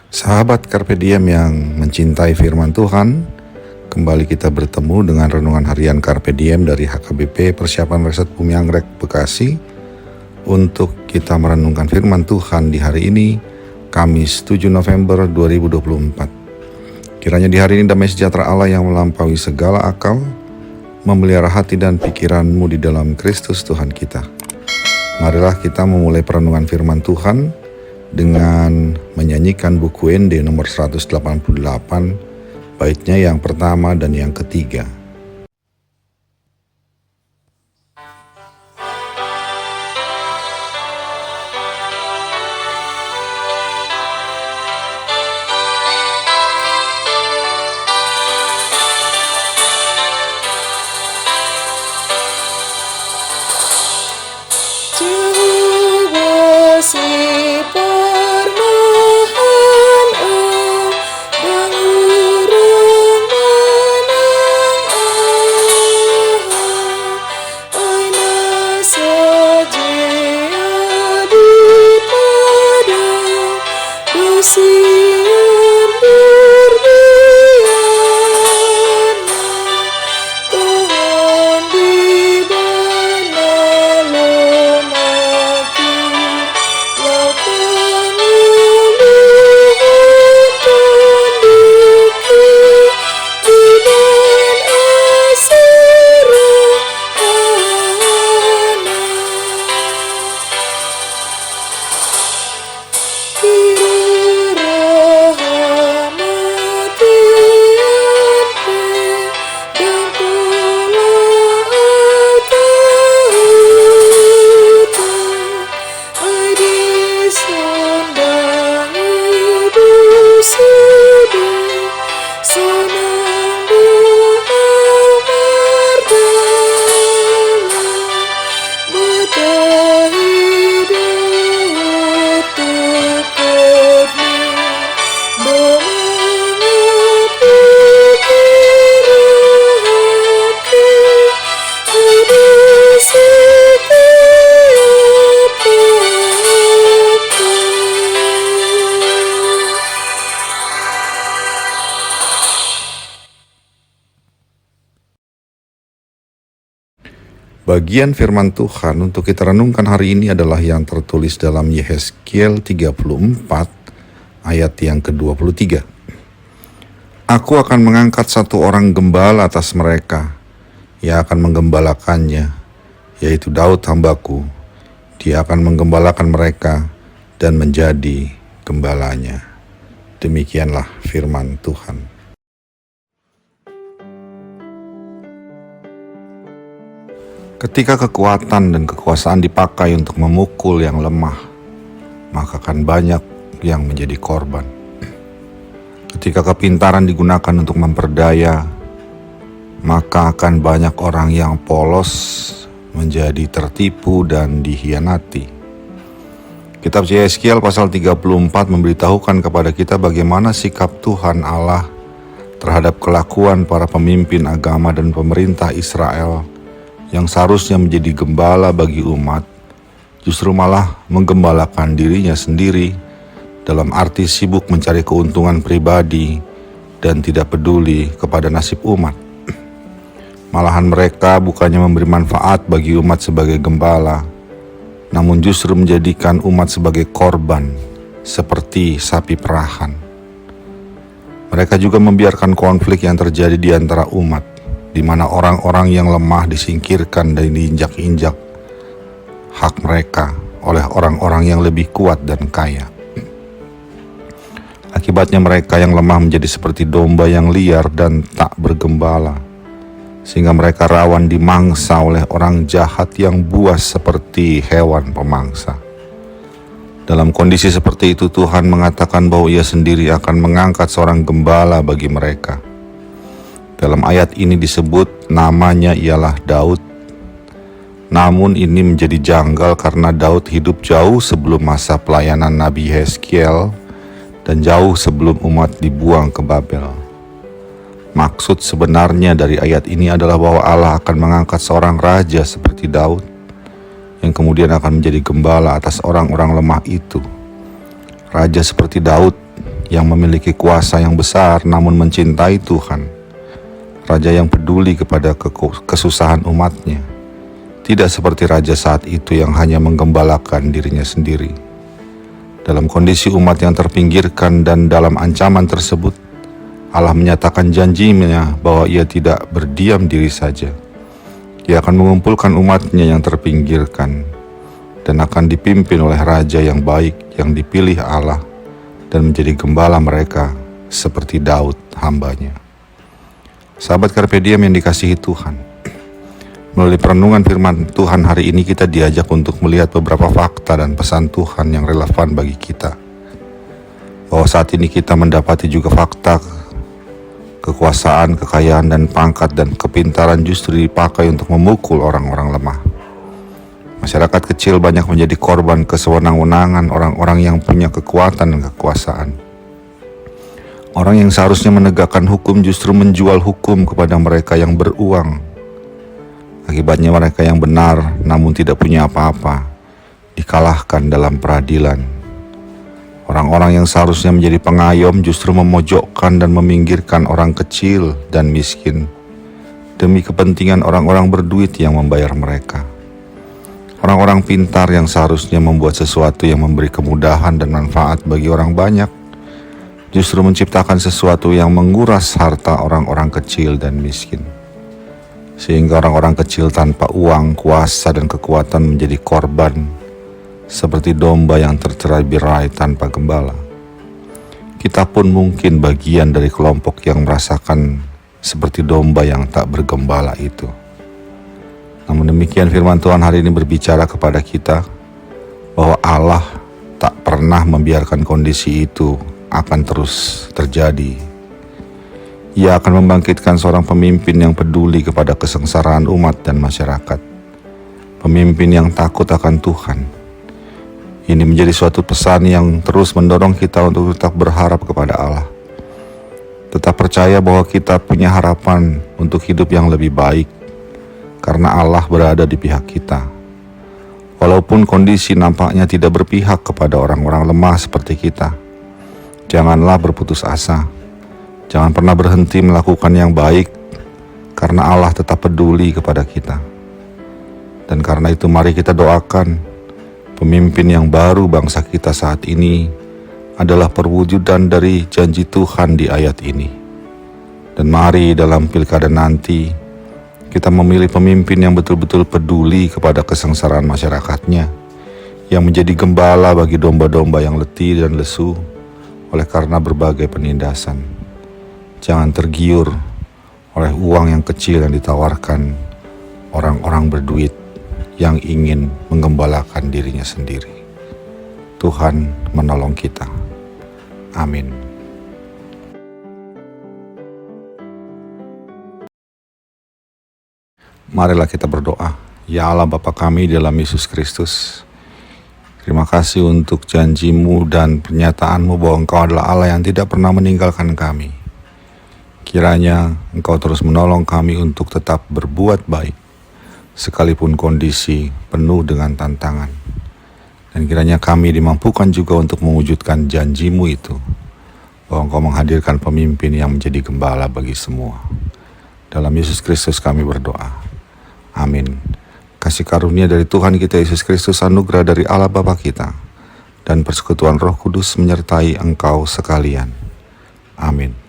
Sahabat Carpe Diem yang mencintai firman Tuhan, kembali kita bertemu dengan renungan harian Carpe Diem dari HKBP Persiapan Reset Bumi Anggrek Bekasi untuk kita merenungkan firman Tuhan di hari ini, Kamis 7 November 2024. Kiranya di hari ini damai sejahtera Allah yang melampaui segala akal memelihara hati dan pikiranmu di dalam Kristus Tuhan kita. Marilah kita memulai perenungan firman Tuhan dengan menyanyikan buku ND nomor 188, baitnya yang pertama dan yang ketiga. Bagian firman Tuhan untuk kita renungkan hari ini adalah yang tertulis dalam Yehezkiel 34 ayat yang ke-23. Aku akan mengangkat satu orang gembala atas mereka, ia akan menggembalakannya, yaitu Daud hambaku. Dia akan menggembalakan mereka dan menjadi gembalanya. Demikianlah firman Tuhan. Ketika kekuatan dan kekuasaan dipakai untuk memukul yang lemah, maka akan banyak yang menjadi korban. Ketika kepintaran digunakan untuk memperdaya, maka akan banyak orang yang polos, menjadi tertipu dan dikhianati. Kitab Yehezkiel pasal 34 memberitahukan kepada kita bagaimana sikap Tuhan Allah terhadap kelakuan para pemimpin agama dan pemerintah Israel yang seharusnya menjadi gembala bagi umat, justru malah menggembalakan dirinya sendiri dalam arti sibuk mencari keuntungan pribadi dan tidak peduli kepada nasib umat. Malahan mereka bukannya memberi manfaat bagi umat sebagai gembala, namun justru menjadikan umat sebagai korban, seperti sapi perahan. Mereka juga membiarkan konflik yang terjadi di antara umat, di mana orang-orang yang lemah disingkirkan dan diinjak-injak hak mereka oleh orang-orang yang lebih kuat dan kaya. Akibatnya mereka yang lemah menjadi seperti domba yang liar dan tak bergembala, sehingga mereka rawan dimangsa oleh orang jahat yang buas seperti hewan pemangsa. Dalam kondisi seperti itu, Tuhan mengatakan bahwa Ia sendiri akan mengangkat seorang gembala bagi mereka. Dalam ayat ini disebut namanya ialah Daud. Namun ini menjadi janggal karena Daud hidup jauh sebelum masa pelayanan Nabi Yehezkiel dan jauh sebelum umat dibuang ke Babel. Maksud sebenarnya dari ayat ini adalah bahwa Allah akan mengangkat seorang raja seperti Daud yang kemudian akan menjadi gembala atas orang-orang lemah itu. Raja seperti Daud yang memiliki kuasa yang besar namun mencintai Tuhan, raja yang peduli kepada kesusahan umatnya, tidak seperti raja saat itu yang hanya menggembalakan dirinya sendiri. Dalam kondisi umat yang terpinggirkan dan dalam ancaman tersebut, Allah menyatakan janjinya bahwa ia tidak berdiam diri saja. Ia akan mengumpulkan umatnya yang terpinggirkan dan akan dipimpin oleh raja yang baik yang dipilih Allah dan menjadi gembala mereka seperti Daud hambanya. Sahabat Carpe Diem yang dikasihi Tuhan, melalui perenungan firman Tuhan hari ini kita diajak untuk melihat beberapa fakta dan pesan Tuhan yang relevan bagi kita. Bahwa saat ini kita mendapati juga fakta kekuasaan, kekayaan, dan pangkat dan kepintaran justru dipakai untuk memukul orang-orang lemah. Masyarakat kecil banyak menjadi korban kesewenang-wenangan orang-orang yang punya kekuatan dan kekuasaan. Orang yang seharusnya menegakkan hukum justru menjual hukum kepada mereka yang beruang. Akibatnya mereka yang benar namun tidak punya apa-apa dikalahkan dalam peradilan. Orang-orang yang seharusnya menjadi pengayom justru memojokkan dan meminggirkan orang kecil dan miskin demi kepentingan orang-orang berduit yang membayar mereka. Orang-orang pintar yang seharusnya membuat sesuatu yang memberi kemudahan dan manfaat bagi orang banyak justru menciptakan sesuatu yang menguras harta orang-orang kecil dan miskin. Sehingga orang-orang kecil tanpa uang, kuasa, dan kekuatan menjadi korban seperti domba yang tercerai-berai tanpa gembala. Kita pun mungkin bagian dari kelompok yang merasakan seperti domba yang tak bergembala itu. Namun demikian firman Tuhan hari ini berbicara kepada kita bahwa Allah tak pernah membiarkan kondisi itu akan terus terjadi. Ia akan membangkitkan seorang pemimpin yang peduli kepada kesengsaraan umat dan masyarakat. Pemimpin yang takut akan Tuhan. Ini menjadi suatu pesan yang terus mendorong kita untuk tetap berharap kepada Allah. Tetap percaya bahwa kita punya harapan untuk hidup yang lebih baik, karena Allah berada di pihak kita. Walaupun kondisi nampaknya tidak berpihak kepada orang-orang lemah seperti kita, janganlah berputus asa. Jangan pernah berhenti melakukan yang baik, karena Allah tetap peduli kepada kita. Dan karena itu mari kita doakan pemimpin yang baru bangsa kita saat ini adalah perwujudan dari janji Tuhan di ayat ini. Dan mari dalam pilkada nanti kita memilih pemimpin yang betul-betul peduli kepada kesengsaraan masyarakatnya, yang menjadi gembala bagi domba-domba yang letih dan lesu oleh karena berbagai penindasan. Jangan tergiur oleh uang yang kecil yang ditawarkan orang-orang berduit yang ingin menggembalakan dirinya sendiri. Tuhan menolong kita. Amin. Marilah kita berdoa. Ya Allah Bapa kami dalam Yesus Kristus, terima kasih untuk janji-Mu dan pernyataan-Mu bahwa Engkau adalah Allah yang tidak pernah meninggalkan kami. Kiranya Engkau terus menolong kami untuk tetap berbuat baik, sekalipun kondisi penuh dengan tantangan. Dan kiranya kami dimampukan juga untuk mewujudkan janji-Mu itu, bahwa Engkau menghadirkan pemimpin yang menjadi gembala bagi semua. Dalam Yesus Kristus kami berdoa. Amin. Kasih karunia dari Tuhan kita Yesus Kristus, anugerah dari Allah Bapa kita, dan persekutuan Roh Kudus menyertai engkau sekalian. Amin.